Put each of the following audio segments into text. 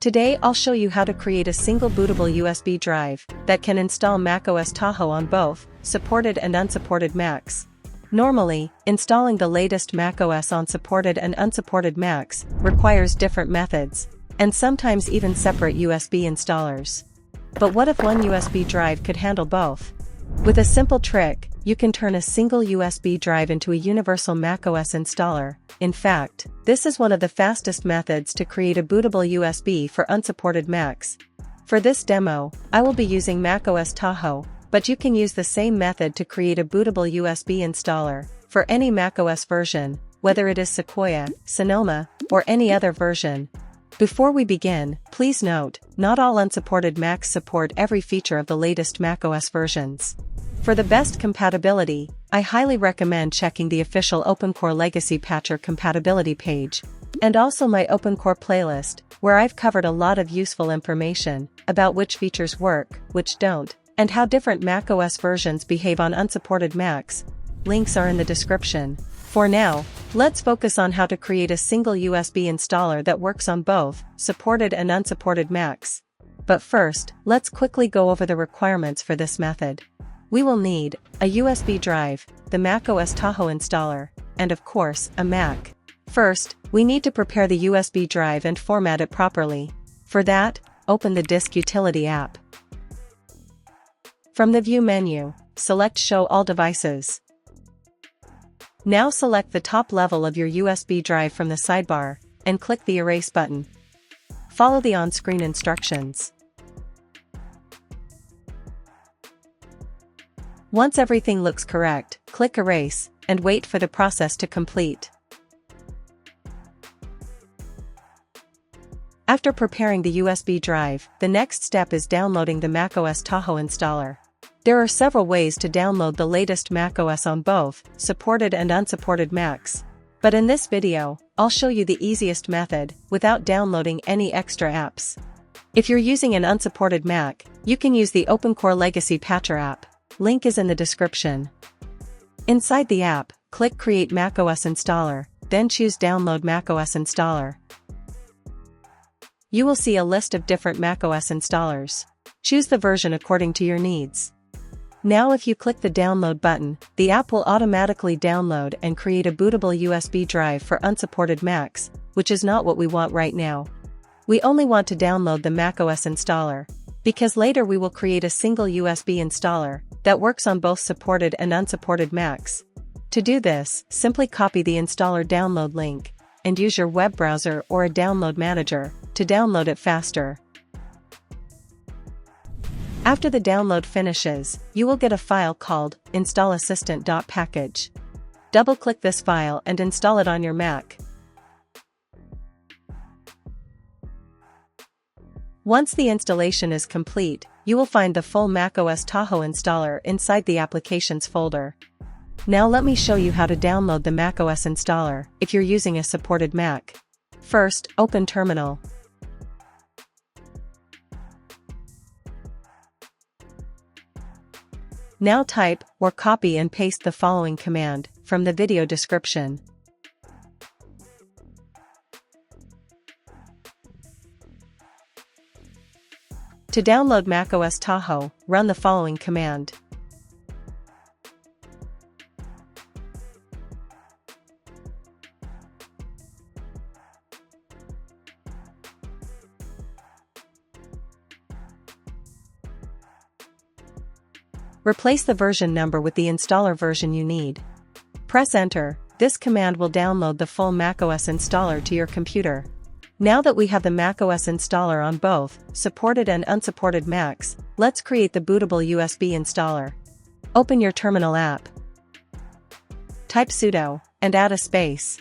Today I'll show you how to create a single bootable USB drive that can install macOS Tahoe on both supported and unsupported Macs. Normally, installing the latest macOS on supported and unsupported Macs requires different methods, and sometimes even separate USB installers. But what if one USB drive could handle both? With a simple trick, you can turn a single USB drive into a universal macOS installer. In fact, this is one of the fastest methods to create a bootable USB for unsupported Macs. For this demo, I will be using macOS Tahoe, but you can use the same method to create a bootable USB installer for any macOS version, whether it is Sequoia, Sonoma, or any other version. Before we begin, please note, not all unsupported Macs support every feature of the latest macOS versions. For the best compatibility, I highly recommend checking the official OpenCore Legacy Patcher compatibility page, and also my OpenCore playlist, where I've covered a lot of useful information about which features work, which don't, and how different macOS versions behave on unsupported Macs. Links are in the description. For now, let's focus on how to create a single USB installer that works on both supported and unsupported Macs. But first, let's quickly go over the requirements for this method. We will need a USB drive, the macOS Tahoe installer, and of course, a Mac. First, we need to prepare the USB drive and format it properly. For that, open the Disk Utility app. From the View menu, select Show All Devices. Now select the top level of your USB drive from the sidebar, and click the Erase button. Follow the on-screen instructions. Once everything looks correct, click Erase, and wait for the process to complete. After preparing the USB drive, the next step is downloading the macOS Tahoe installer. There are several ways to download the latest macOS on both supported and unsupported Macs. But in this video, I'll show you the easiest method without downloading any extra apps. If you're using an unsupported Mac, you can use the OpenCore Legacy Patcher app. Link is in the description. Inside the app, click Create macOS Installer, then choose Download macOS Installer. You will see a list of different macOS installers. Choose the version according to your needs. Now if you click the download button, the app will automatically download and create a bootable USB drive for unsupported Macs, which is not what we want right now. We only want to download the macOS installer, because later we will create a single USB installer that works on both supported and unsupported Macs. To do this, simply copy the installer download link, and use your web browser or a download manager to download it faster. After the download finishes, you will get a file called installassistant.package. Double-click this file and install it on your Mac. Once the installation is complete, you will find the full macOS Tahoe installer inside the Applications folder. Now let me show you how to download the macOS installer if you're using a supported Mac. First, open Terminal. Now type or copy and paste the following command from the video description. To download macOS Tahoe, run the following command. Replace the version number with the installer version you need. Press Enter. This command will download the full macOS installer to your computer. Now that we have the macOS installer on both supported and unsupported Macs, let's create the bootable USB installer. Open your Terminal app. Type sudo, and add a space.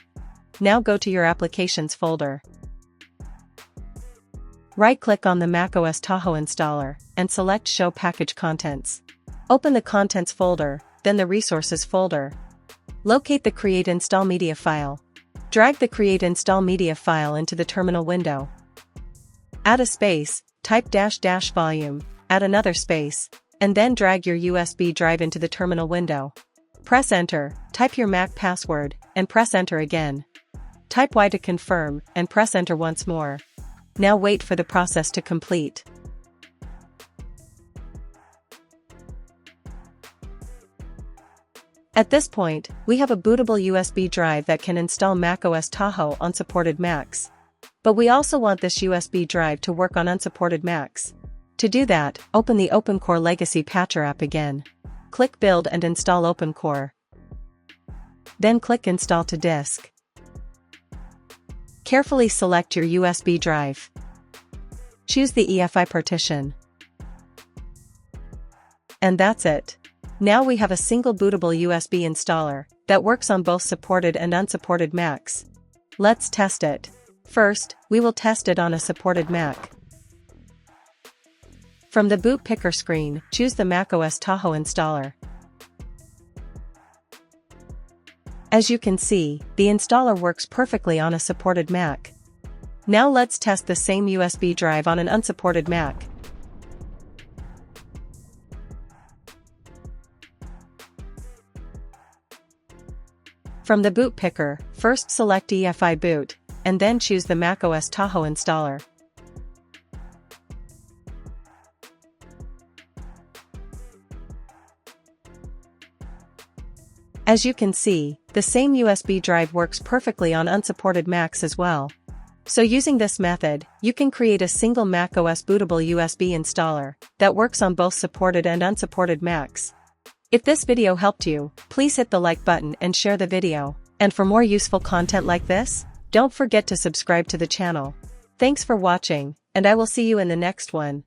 Now go to your Applications folder. Right-click on the macOS Tahoe installer, and select Show Package Contents. Open the Contents folder, then the Resources folder. Locate the Create Install Media file. Drag the Create Install Media file into the terminal window. Add a space, type -- volume, add another space, and then drag your USB drive into the terminal window. Press Enter, type your Mac password, and press Enter again. Type Y to confirm, and press Enter once more. Now wait for the process to complete. At this point, we have a bootable USB drive that can install macOS Tahoe on supported Macs. But we also want this USB drive to work on unsupported Macs. To do that, open the OpenCore Legacy Patcher app again. Click Build and install OpenCore. Then click Install to Disk. Carefully select your USB drive. Choose the EFI partition. And that's it. Now we have a single bootable USB installer that works on both supported and unsupported Macs. Let's test it. First, we will test it on a supported Mac. From the boot picker screen, choose the macOS Tahoe installer. As you can see, the installer works perfectly on a supported Mac. Now let's test the same USB drive on an unsupported Mac. From the boot picker, first select EFI boot, and then choose the macOS Tahoe installer. As you can see, the same USB drive works perfectly on unsupported Macs as well. So using this method, you can create a single macOS bootable USB installer that works on both supported and unsupported Macs. If this video helped you, please hit the like button and share the video. And for more useful content like this, don't forget to subscribe to the channel. Thanks for watching, and I will see you in the next one.